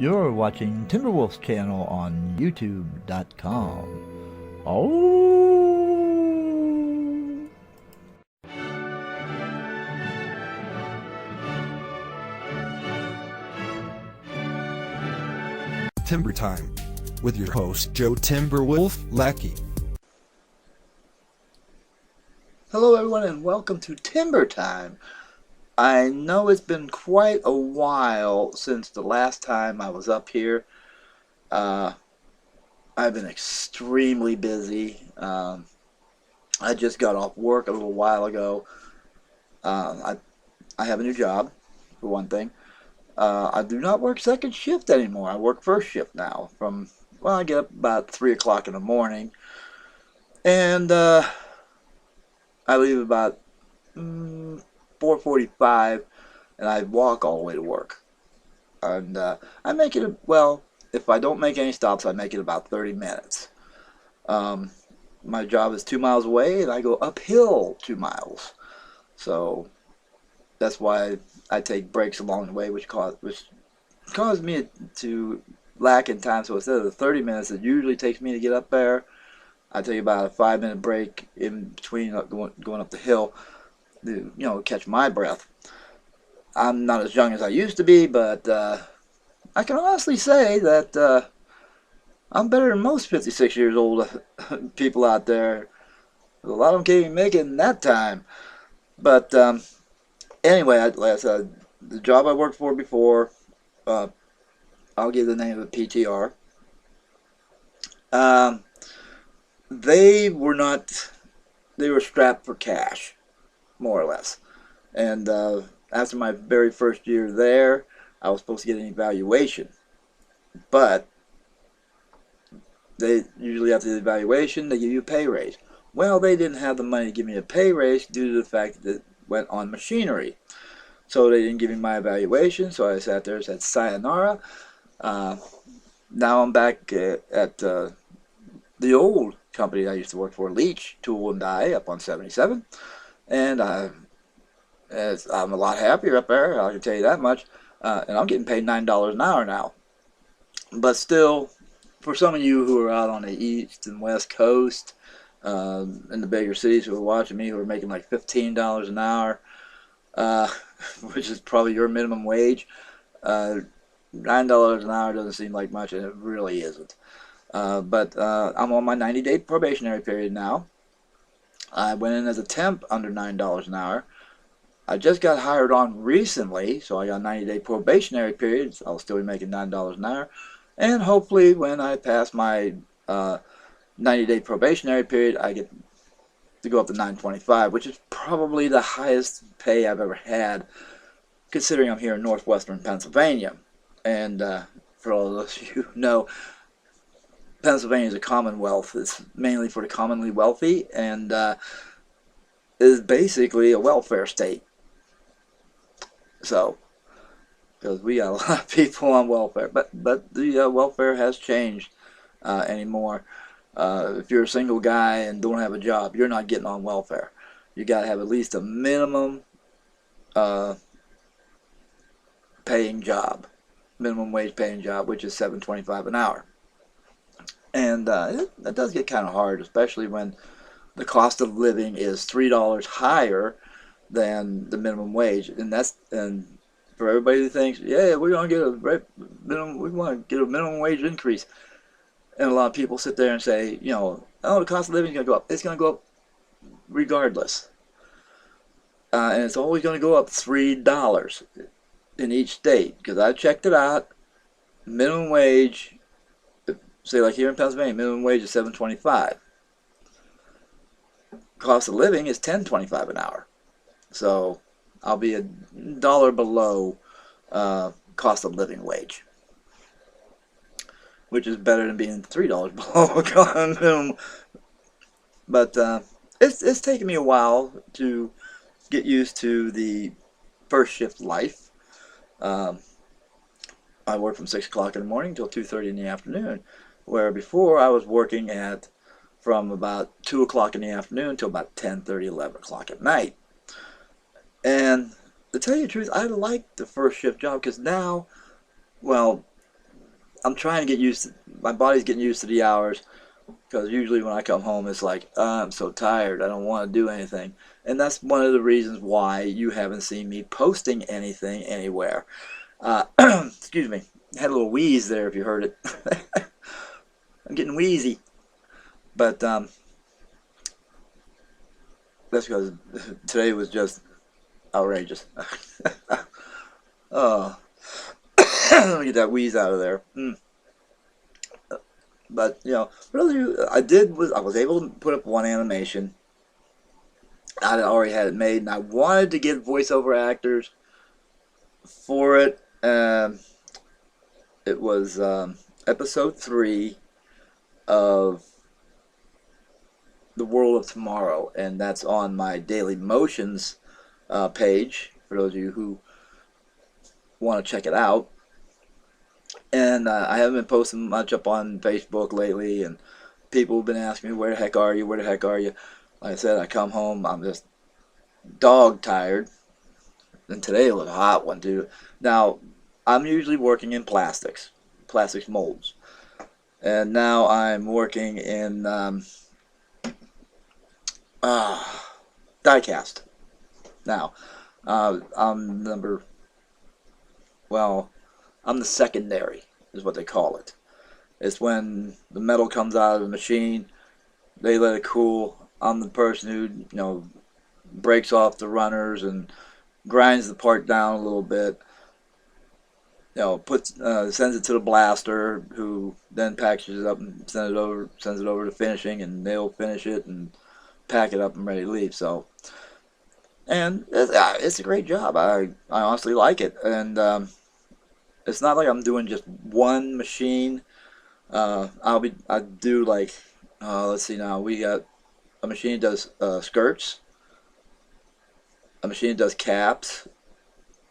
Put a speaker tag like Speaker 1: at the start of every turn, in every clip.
Speaker 1: You're watching Timberwolf's channel on YouTube.com. Oh!
Speaker 2: Timber Time with your host, Joe Timberwolf Lackey.
Speaker 3: Hello everyone and welcome to Timber Time. I know it's been quite a while since the last time I was up here. I've been extremely busy. I just got off work a little while ago. I have a new job, for one thing. I do not work second shift anymore. I work first shift now. I get up about 3 o'clock in the morning. And I leave about 4:45, and I walk all the way to work. And I make it, if I don't make any stops, I make it about 30 minutes. My job is 2 miles away, and I go uphill 2 miles. So that's why I take breaks along the way, which caused me to lack in time. So instead of the 30 minutes it usually takes me to get up there, I take about a 5-minute break in between going up the hill to, catch my breath. I'm not as young as I used to be, but I can honestly say that I'm better than most 56 years old people out there. A lot of them can't even make it in that time. But anyway, like I said, the job I worked for before, I'll give the name of it, PTR. They were strapped for cash, more or less. And after my very first year there, I was supposed to get an evaluation. But they usually after the evaluation, they give you a pay raise. Well, they didn't have the money to give me a pay raise due to the fact that it went on machinery. So they didn't give me my evaluation, so I sat there and said, sayonara. Now I'm back at the old company I used to work for, Leach Tool and Die, up on 77. And I'm a lot happier up there, I can tell you that much. And I'm getting paid $9 an hour now. But still, for some of you who are out on the East and West Coast, in the bigger cities who are watching me, who are making like $15 an hour, which is probably your minimum wage, $9 an hour doesn't seem like much, and it really isn't. But I'm on my 90-day probationary period now. I went in as a temp under $9 an hour. I just got hired on recently, so I got a 90-day probationary period. So I'll still be making $9 an hour. And hopefully when I pass my 90-day probationary period, I get to go up to $9.25, which is probably the highest pay I've ever had, considering I'm here in northwestern Pennsylvania. And for all those of you who know, Pennsylvania is a commonwealth. It's mainly for the commonly wealthy, and is basically a welfare state. So, because we got a lot of people on welfare, but the welfare has changed anymore. If you're a single guy and don't have a job, you're not getting on welfare. You got to have at least a minimum paying job, minimum wage paying job, which is $7.25 an hour. And that does get kind of hard, especially when the cost of living is $3 higher than the minimum wage. And for everybody who thinks, yeah, we're gonna get we want to get a minimum wage increase, and a lot of people sit there and say, oh, the cost of living is gonna go up. It's gonna go up regardless, and it's always gonna go up $3 in each state. Because I checked it out, minimum wage. Say like here in Pennsylvania, minimum wage is $7.25. Cost of living is $10.25 an hour. So I'll be $1 below cost of living wage, which is better than being $3 below minimum. But it's taken me a while to get used to the first shift life. I work from 6 o'clock in the morning till 2:30 in the afternoon. Where before I was working from about 2 o'clock in the afternoon until about 10:30, 11 o'clock at night. And to tell you the truth, I like the first shift job because now, I'm trying to get used to, my body's getting used to the hours, because usually when I come home, it's like, I'm so tired, I don't want to do anything. And that's one of the reasons why you haven't seen me posting anything anywhere. Excuse me. I had a little wheeze there if you heard it. I'm getting wheezy. But that's because today was just outrageous. Oh, let me get that wheeze out of there. But for those of you, I was able to put up one animation. I had already had it made, and I wanted to get voiceover actors for it. It was episode 3 of The World of Tomorrow, and that's on my Daily Motions page for those of you who want to check it out. And I haven't been posting much up on Facebook lately, and people have been asking me, where the heck are you, where the heck are you? Like I said, I come home, I'm just dog tired, and today was a hot one too. Now, I'm usually working in plastics molds, and now I'm working in die cast. Now, I'm I'm the secondary, is what they call it. It's when the metal comes out of the machine, they let it cool. I'm the person who, breaks off the runners and grinds the part down a little bit. Sends it to the blaster, who then packages it up and sends it over to finishing, and they'll finish it and pack it up and ready to leave. So, and it's a great job. I honestly like it, and it's not like I'm doing just one machine. I do like, let's see now, we got a machine that does skirts, a machine that does caps,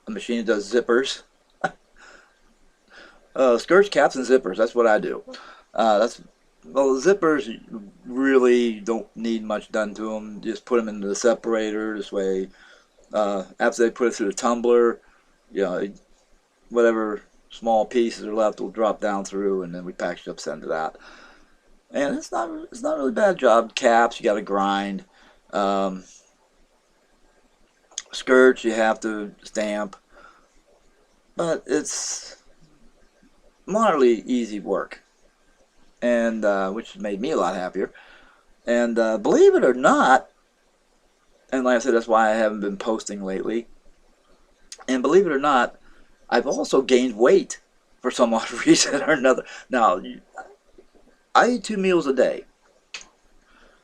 Speaker 3: a machine that does zippers. Skirts, caps, and zippers, that's what I do. The zippers really don't need much done to them. Just put them into the separator, this way, after they put it through the tumbler, whatever small pieces are left will drop down through, and then we package up, send it out. And it's not really a bad job. Caps, you got to grind. Skirts, you have to stamp. But it's moderately easy work, and which made me a lot happier. And believe it or not, and like I said, that's why I haven't been posting lately. And believe it or not, I've also gained weight for some odd reason or another. Now, I eat 2 meals a day.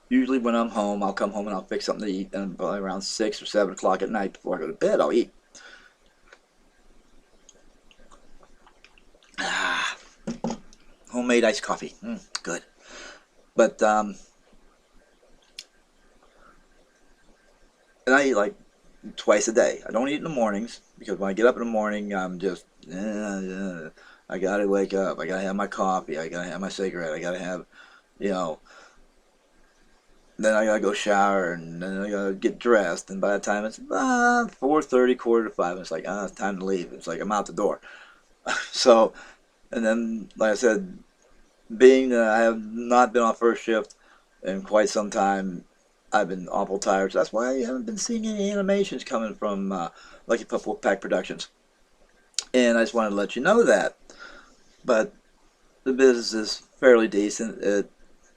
Speaker 3: Usually when I'm home, I'll come home and I'll fix something to eat, and probably around 6 or 7 o'clock at night before I go to bed, I'll eat. Homemade iced coffee. Good. But, and I eat like twice a day. I don't eat in the mornings, because when I get up in the morning, I'm just, I gotta wake up. I gotta have my coffee. I gotta have my cigarette. I gotta have, then I gotta go shower, and then I gotta get dressed. And by the time it's 4:30, 4:45, it's like, it's time to leave. It's like I'm out the door. So, and then, like I said, being that I have not been on first shift in quite some time, I've been awful tired. So that's why I haven't been seeing any animations coming from Lucky Pup Wolfpack Productions. And I just wanted to let you know that. But the business is fairly decent.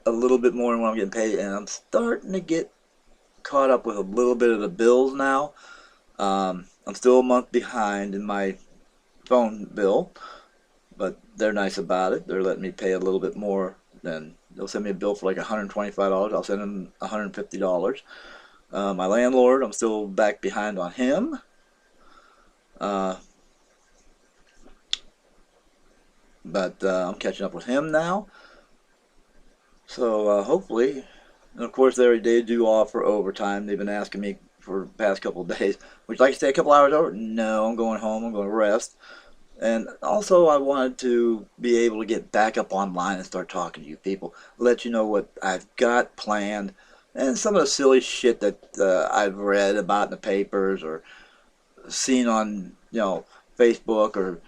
Speaker 3: A little bit more than what I'm getting paid, and I'm starting to get caught up with a little bit of the bills now. I'm still a month behind in my phone bill, but they're nice about it. They're letting me pay a little bit more. Then they'll send me a bill for like $125. I'll send them $150. My landlord, I'm still back behind on him. But I'm catching up with him now. So hopefully, and of course they do offer overtime. They've been asking me for the past couple of days, would you like to stay a couple hours over? No, I'm going home. I'm going to rest. And also, I wanted to be able to get back up online and start talking to you people, let you know what I've got planned, and some of the silly shit that I've read about in the papers or seen on Facebook or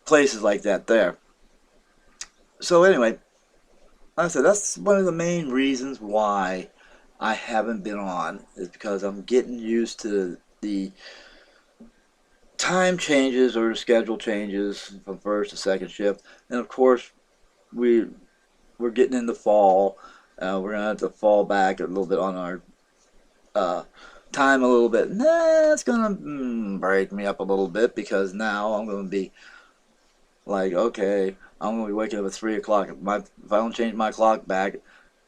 Speaker 3: places like that there. So anyway, like I said, that's one of the main reasons why I haven't been on, is because I'm getting used to the time changes or schedule changes from first to second shift, and of course we're getting into fall. We're gonna have to fall back a little bit on our time a little bit. It's gonna break me up a little bit, because now I'm gonna be like, okay, I'm gonna be waking up at 3 o'clock. If I don't change my clock back,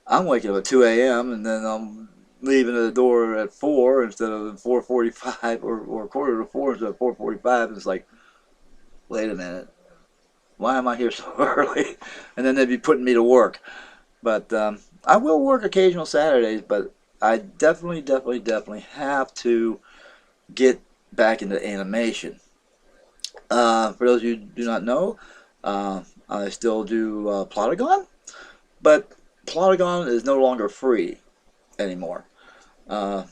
Speaker 3: I'm waking up at 2 a.m. and then I'm leaving the door at 4 instead of 4:45, or quarter to 4 instead of 4:45. It's like, wait a minute, why am I here so early? And then they'd be putting me to work. But I will work occasional Saturdays, but I definitely have to get back into animation. For those of you who do not know, I still do Plotagon, but Plotagon is no longer free anymore. I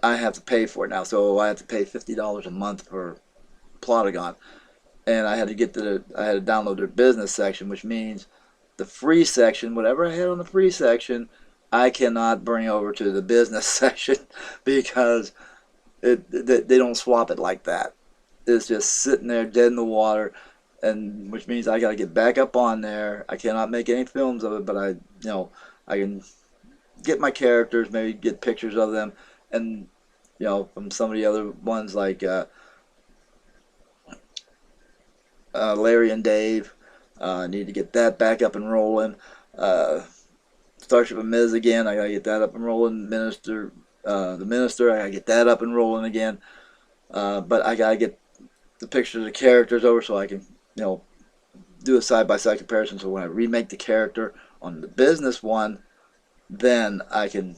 Speaker 3: have to pay for it now, so I have to pay $50 a month for Plotagon, and I had to download their business section, which means the free section, whatever I had on the free section, I cannot bring over to the business section, because they don't swap it like that. It's just sitting there dead in the water, and which means I got to get back up on there. I cannot make any films of it, but I can get my characters, maybe get pictures of them, and from some of the other ones like Larry and Dave. I need to get that back up and rolling. Starship of Miz again, I gotta get that up and rolling. The Minister, I gotta get that up and rolling again. But I gotta get the pictures of the characters over, so I can do a side-by-side comparison. So when I remake the character on the business one, then I can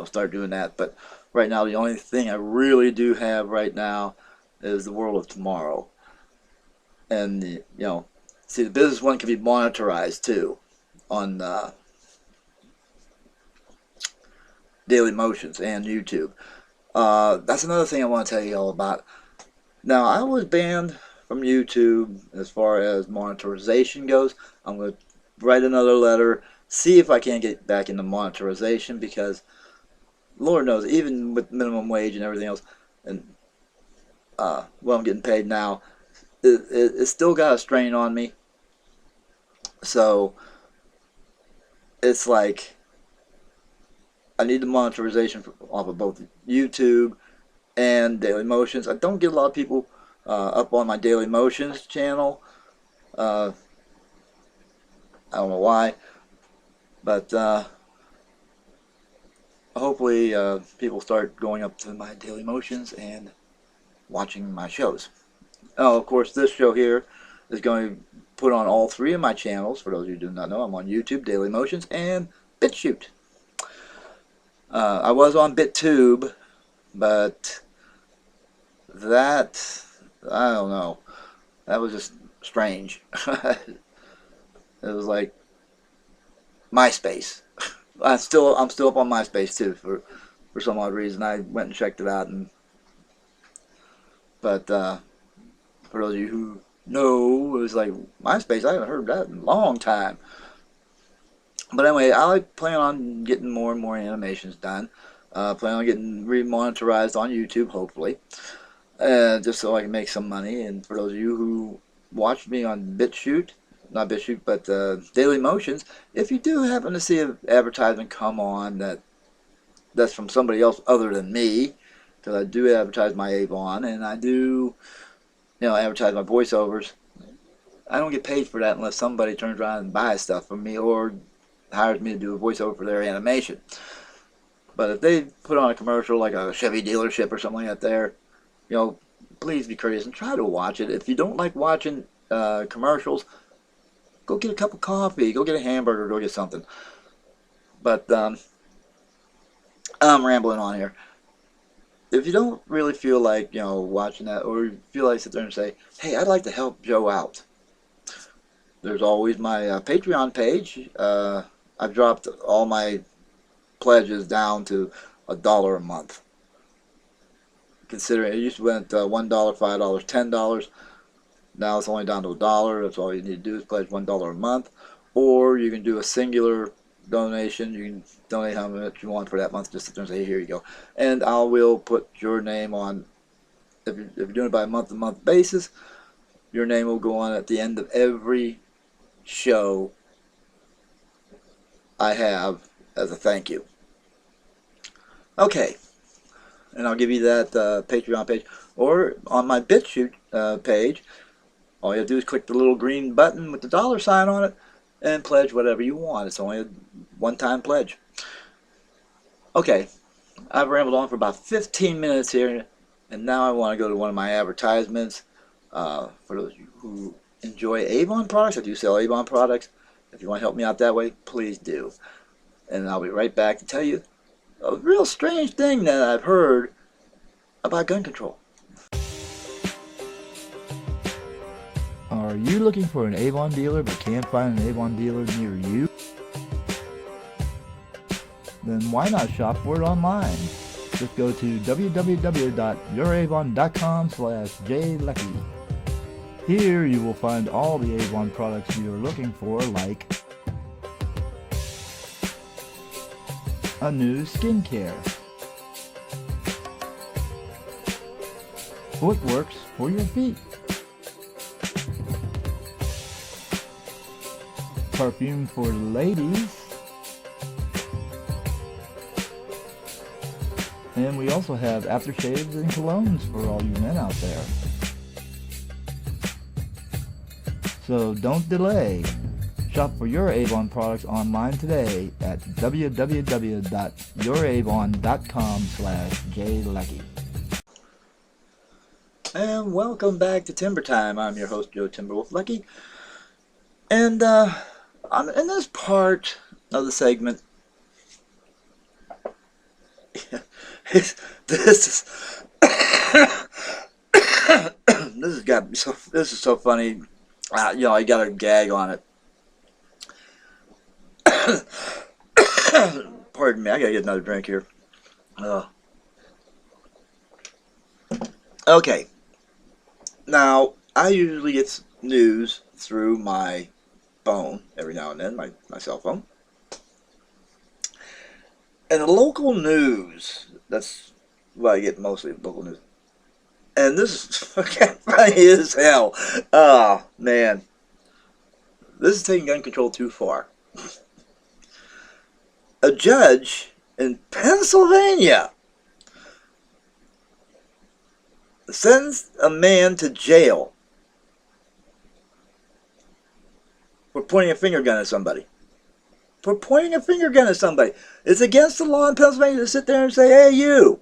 Speaker 3: start doing that. But right now, the only thing I really do have right now is the World of Tomorrow. And see, the business one can be monetized too on Daily Motions and YouTube. That's another thing I want to tell you all about. Now, I was banned from YouTube as far as monetization goes. I'm going to write another letter, see if I can get back into monetization, because Lord knows, even with minimum wage and everything else, and what I'm getting paid now, it still got a strain on me. So it's like I need the monetization off of both YouTube and Daily Motions. I don't get a lot of people up on my Daily Motions channel. I don't know why, but hopefully people start going up to my Daily Motions and watching my shows. Oh, of course, this show here is going to put on all three of my channels. For those of you who do not know, I'm on YouTube, Daily Motions, and BitChute. I was on BitTube, but that, I don't know, that was just strange. It was like MySpace. I'm still up on MySpace too, for some odd reason. I went and checked it out, but for those of you who know, it was like MySpace. I haven't heard that in a long time. But anyway, I plan on getting more and more animations done. Plan on getting remonetized on YouTube, hopefully, just so I can make some money. And for those of you who watch me on BitChute, not BitChute, but Daily Motions, if you do happen to see an advertisement come on that's from somebody else other than me, because I do advertise my Avon, and I do advertise my voiceovers, I don't get paid for that unless somebody turns around and buys stuff from me or hires me to do a voiceover for their animation. But if they put on a commercial like a Chevy dealership or something like that there, please be courteous and try to watch it. If you don't like watching commercials, go get a cup of coffee, go get a hamburger, go get something. But I'm rambling on here. If you don't really feel like watching that, or you feel like sit there and say, hey, I'd like to help Joe out, there's always my Patreon page. I've dropped all my pledges down to $1 a month. Considering it used to went $1, $5, $10. Now it's only down to $1. That's all you need to do is pledge $1 a month. or you can do a singular donation. You can donate how much you want for that month. Just sit there and say, here you go. And I will put your name on, if you're doing it by a month-to-month basis, your name will go on at the end of every show I have as a thank you. Okay. And I'll give you that Patreon page. Or on my BitChute page, all you have to do is click the little green button with the $sign on it and pledge whatever you want. It's only a one-time pledge. Okay, I've rambled on for about 15 minutes here, and now I want to go to one of my advertisements. For those who enjoy Avon products, I do sell Avon products. If you want to help me out that way, please do. And I'll be right back to tell you a real strange thing that I've heard about gun control.
Speaker 1: Are you looking for an Avon dealer but can't find an Avon dealer near you? Then why not shop for it online? Just go to www.youravon.com/jlucky. Here you will find all the Avon products you are looking for, like a new skincare, footworks for your feet, perfume for ladies, and we also have aftershaves and colognes for all you men out there. So don't delay. Shop for your Avon products online today at www.youravon.com/jlucky.
Speaker 3: And welcome back to Timber Time. I'm your host, Joe Timberwolf Lucky. And in this part of the segment, this is this is so funny. I got a gag on it. Pardon me, I gotta get another drink here. Okay. Now, I usually get news through my phone every now and then, my cell phone. And the local news, that's what I get mostly, local news. And this is fucking funny as hell. Oh, man. This is taking gun control too far. A judge in Pennsylvania sentenced a man to jail for pointing a finger gun at somebody. For pointing a finger gun at somebody. It's against the law in Pennsylvania to sit there and say, hey, you.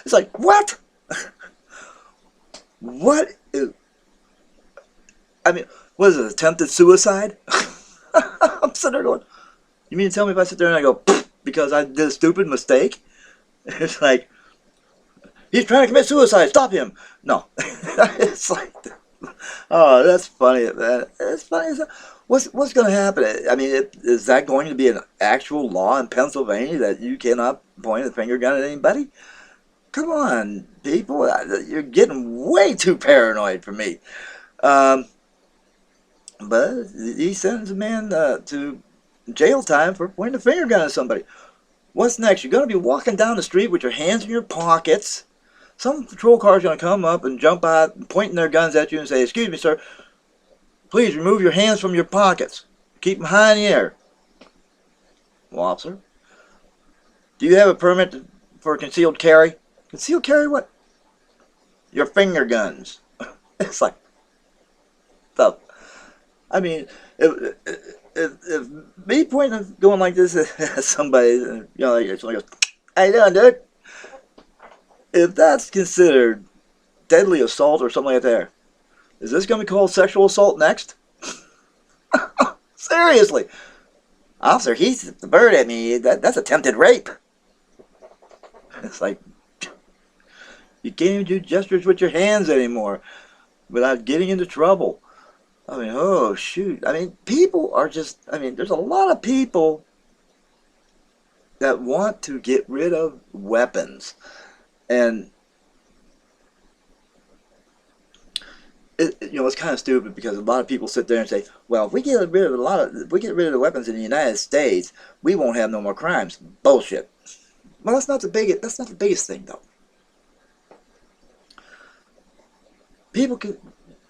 Speaker 3: It's like, what? What is... I mean, what is it, attempted suicide? I'm sitting there going, you mean to tell me if I sit there and I go, because I did a stupid mistake? It's like, he's trying to commit suicide, stop him. No. It's like, oh, that's funny, man. It's funny. What's going to happen? I mean, is that going to be an actual law in Pennsylvania that you cannot point a finger gun at anybody? Come on, people. You're getting way too paranoid for me. But he sentenced a man to jail time for pointing a finger gun at somebody. What's next? You're going to be walking down the street with your hands in your pockets. Some patrol car is going to come up and jump out, pointing their guns at you and say, excuse me, sir, please remove your hands from your pockets. Keep them high in the air. Well, officer, do you have a permit for concealed carry? Concealed carry what? Your finger guns. It's like, stuff. I mean, if me pointing, going like this at somebody, you know, like somebody goes, "How you doing, dude?" If that's considered deadly assault or something like that, is this going to be called sexual assault next? Seriously, officer, he threw the bird at me. That's attempted rape. It's like, you can't even do gestures with your hands anymore without getting into trouble. I mean, oh, shoot. I mean, people are just, I mean, there's a lot of people that want to get rid of weapons. And it's kind of stupid because a lot of people sit there and say, well, if we get rid of the weapons in the United States, we won't have no more crimes. Bullshit. Well, that's not the biggest thing, though. People can,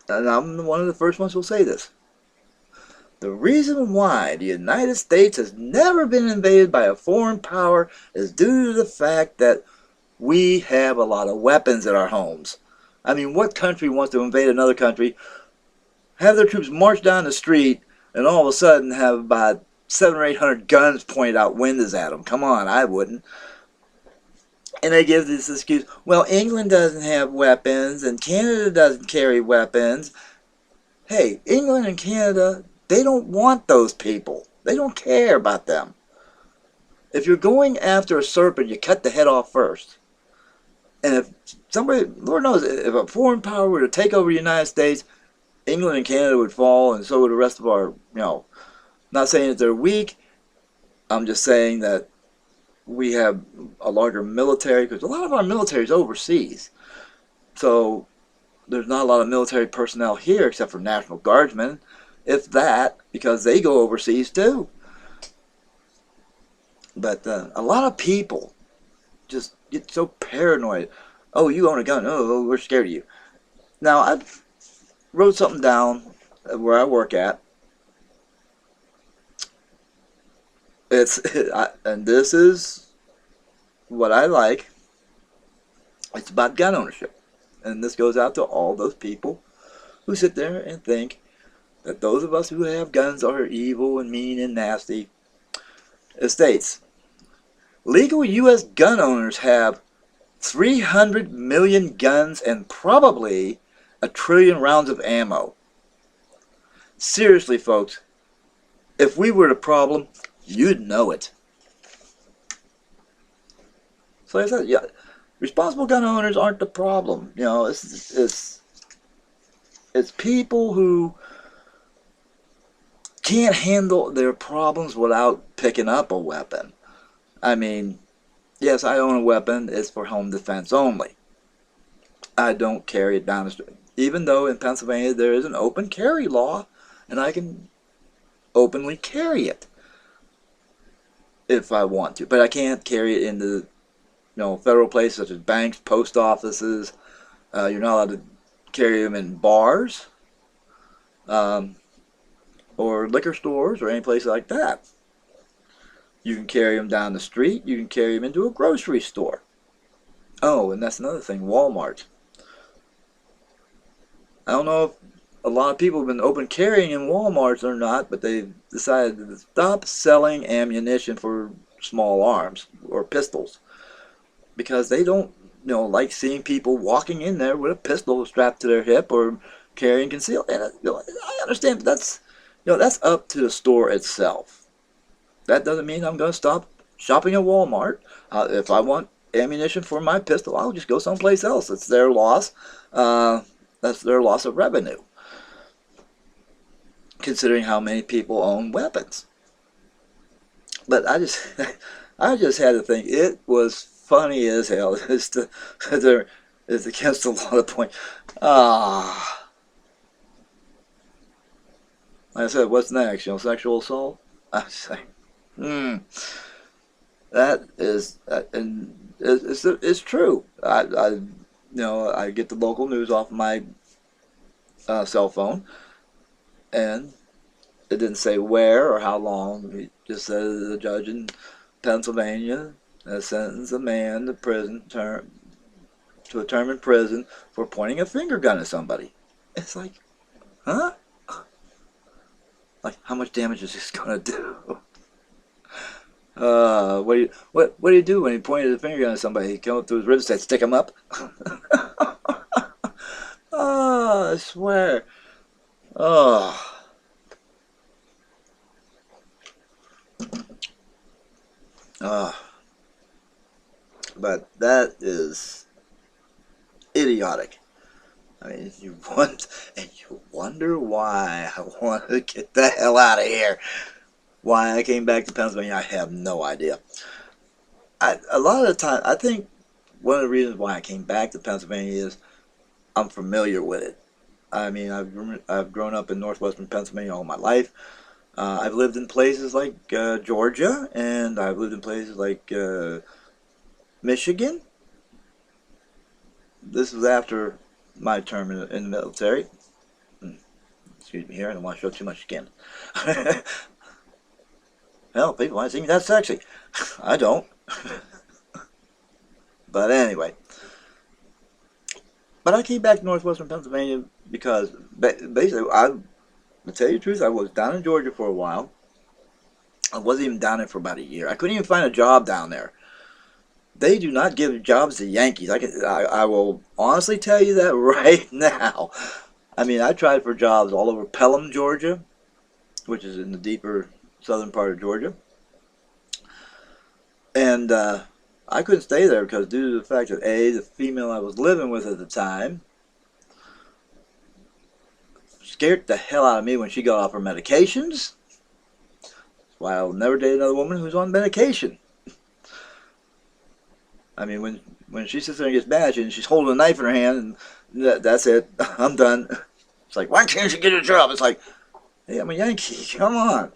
Speaker 3: and I'm one of the first ones who'll say this. The reason why the United States has never been invaded by a foreign power is due to the fact that we have a lot of weapons in our homes. I mean, what country wants to invade another country, have their troops march down the street, and all of a sudden have about 700 or 800 guns pointed out windows at them? Come on, I wouldn't. And they give this excuse, well, England doesn't have weapons, and Canada doesn't carry weapons. Hey, England and Canada, they don't want those people. They don't care about them. If you're going after a serpent, you cut the head off first. And if somebody, Lord knows, if a foreign power were to take over the United States, England and Canada would fall, and so would the rest of our, not saying that they're weak. I'm just saying that we have a larger military, because a lot of our military is overseas. So there's not a lot of military personnel here except for National Guardsmen, if that, because they go overseas too. But a lot of people just get so paranoid. Oh, you own a gun. Oh, we're scared of you. Now, I wrote something down where I work at. And this is what I like. It's about gun ownership. And this goes out to all those people who sit there and think that those of us who have guns are evil and mean and nasty. It states, legal U.S. gun owners have 300 million guns and probably 1 trillion rounds of ammo. Seriously, folks, if we were the problem, you'd know it. So like I said, yeah, responsible gun owners aren't the problem. It's people who can't handle their problems without picking up a weapon. I mean, yes, I own a weapon. It's for home defense only. I don't carry it down the street. Even though in Pennsylvania there is an open carry law, and I can openly carry it if I want to. But I can't carry it into federal places such as banks, post offices. You're not allowed to carry them in bars. Or liquor stores or any place like that. You can carry them down the street. You can carry them into a grocery store. Oh, and that's another thing, Walmart. I don't know if a lot of people have been open carrying in Walmarts or not, but they've decided to stop selling ammunition for small arms or pistols because they don't, like seeing people walking in there with a pistol strapped to their hip or carrying concealed. And I understand, but that's up to the store itself. That doesn't mean I'm going to stop shopping at Walmart. If I want ammunition for my pistol, I'll just go someplace else. It's their loss. That's their loss of revenue, considering how many people own weapons. But I just had to think, it was funny as hell. It's against the law to point. Like I said, what's next? Sexual assault? I say, that is, and it's true. I get the local news off my cell phone, and it didn't say where or how long. It just said the judge in Pennsylvania has sentenced a man to prison to a term in prison for pointing a finger gun at somebody. It's like, huh? Like, how much damage is this gonna do? What do you do when he pointed a finger gun at somebody? He came up to his ribs and said, "Stick him up." Oh, I swear. Oh. But that is idiotic. I mean, you wonder why I want to get the hell out of here. Why I came back to Pennsylvania, I have no idea. A lot of the time, I think one of the reasons why I came back to Pennsylvania is I'm familiar with it. I mean, I've grown up in northwestern Pennsylvania all my life. I've lived in places like Georgia, and I've lived in places like Michigan. This was after my term in the military. Excuse me here, I don't want to show too much skin. Well, people might think that's sexy. I don't. But anyway. But I came back to northwestern Pennsylvania because basically, to tell you the truth, I was down in Georgia for a while. I wasn't even down there for about a year. I couldn't even find a job down there. They do not give jobs to Yankees. I will honestly tell you that right now. I mean, I tried for jobs all over Pelham, Georgia, which is in the deeper southern part of Georgia. And I couldn't stay there because due to the fact that the female I was living with at the time scared the hell out of me when she got off her medications. That's why I'll never date another woman who's on medication. I mean, when she sits there and gets mad and she's holding a knife in her hand, and that's it. I'm done. It's like, why can't you get a job? It's like, hey, I'm a Yankee. Come on.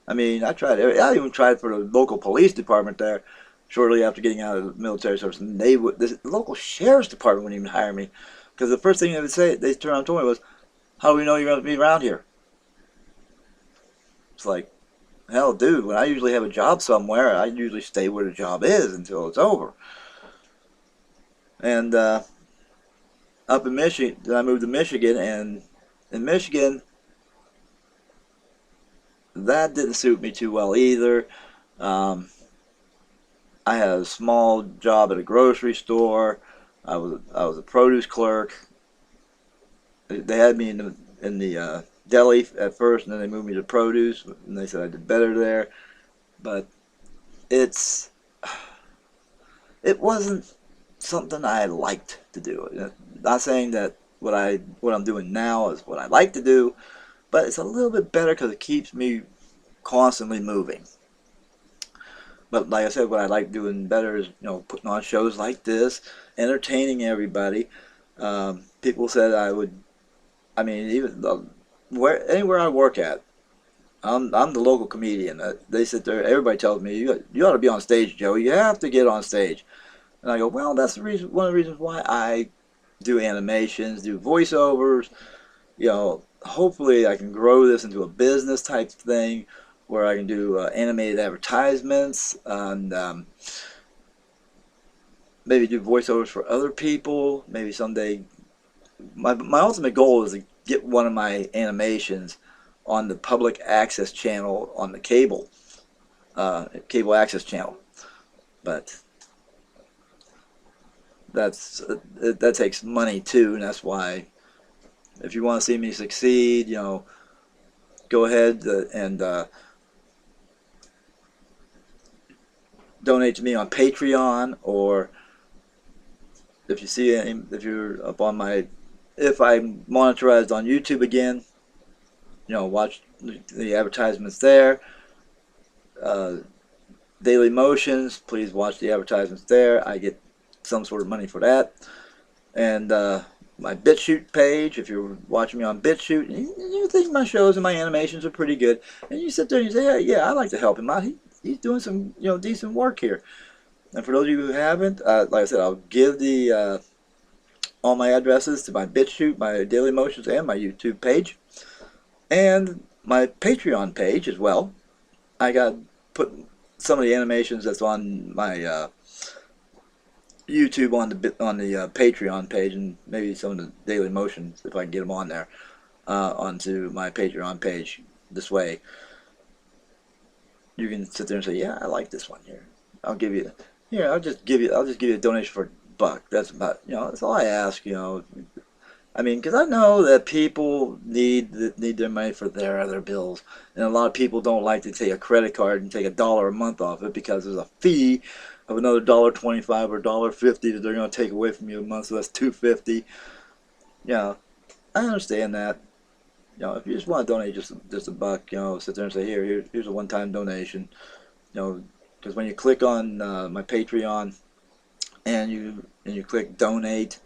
Speaker 3: I mean, I even tried for the local police department there shortly after getting out of the military service. And the local sheriff's department wouldn't even hire me. Because the first thing they turned around and told me was, how do we know you're going to be around here? It's like, hell, dude, when I usually have a job somewhere, I usually stay where the job is until it's over. And up in Michigan, then I moved to Michigan, and in Michigan, that didn't suit me too well either. I had a small job at a grocery store. I was a produce clerk. They had me in the deli at first, and then they moved me to produce, and they said I did better there. But it wasn't something I liked to do. Not saying that what I'm doing now is what I like to do, but it's a little bit better because it keeps me constantly moving. But like I said, what I like doing better is, putting on shows like this, entertaining everybody. People said I would. I mean, even anywhere I work at, I'm the local comedian. They sit there. Everybody tells me you ought to be on stage, Joe. You have to get on stage. And I go, well, that's the reason. One of the reasons why I do animations, do voiceovers. Hopefully I can grow this into a business type thing where I can do animated advertisements and maybe do voiceovers for other people. Maybe someday. My ultimate goal is to get one of my animations on the public access channel on the cable access channel, but that takes money too, and that's why if you want to see me succeed, go ahead and donate to me on Patreon, or if you're up on if I'm monetized on YouTube again, watch the advertisements there. Daily Motions, please watch the advertisements there. I get some sort of money for that. And my BitChute page, if you're watching me on BitChute, and you think my shows and my animations are pretty good, and you sit there and you say, yeah, I'd like to help him out. He's doing some decent work here. And for those of you who haven't, like I said, I'll give all my addresses to my BitChute, my Daily Motions, and my YouTube page, and my Patreon page as well. I got put some of the animations that's on my YouTube on the Patreon page, and maybe some of the Daily Motions, if I can get them on there, onto my Patreon page. This way, you can sit there and say, yeah, I like this one here. I'll just give you a donation for $1. That's about, that's all I ask, I mean, because I know that people need their money for their other bills, and a lot of people don't like to take a credit card and take $1 a month off it because there's a fee of another $1.25 or $1.50 that they're going to take away from you a month, so that's $2.50. I understand that. If you just want to donate just $1, sit there and say, here's a one-time donation. Because when you click on my Patreon and you click donate,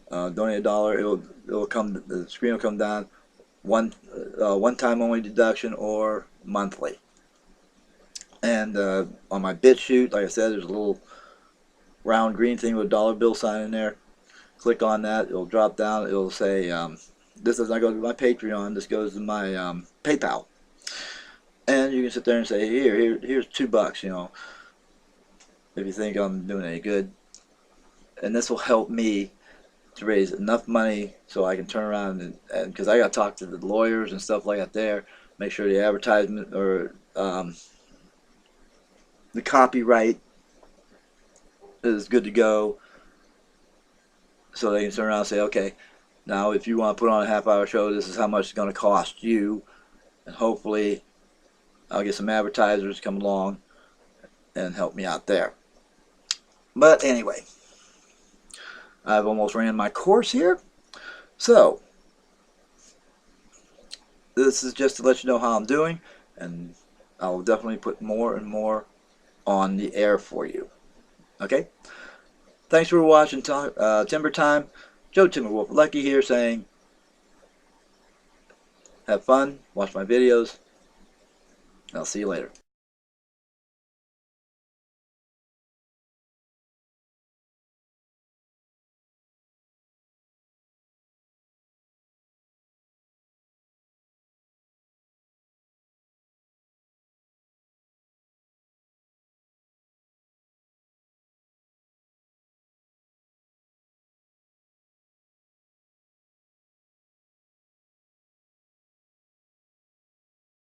Speaker 3: donate $1, it'll come. The screen will come down. One time only deduction or monthly. And on my BitChute, like I said, there's a little round green thing with a dollar bill sign in there. Click on that. It'll drop down. It'll say, this does not go to my Patreon. This goes to my PayPal. And you can sit there and say, here's $2, you know, if you think I'm doing any good. And this will help me to raise enough money so I can turn around and because I got to talk to the lawyers and stuff like that there, make sure the advertisement or the copyright is good to go, so they can turn around and say, okay, now if you want to put on a half-hour show, this is how much it's going to cost you, and hopefully I'll get some advertisers to come along and help me out there. But anyway, I've almost ran my course here, so this is just to let you know how I'm doing, and I'll definitely put more and more on the air for you. Okay? Thanks for watching Timber Time. Joe Timberwolf Lucky here saying, have fun, watch my videos, and I'll see you later.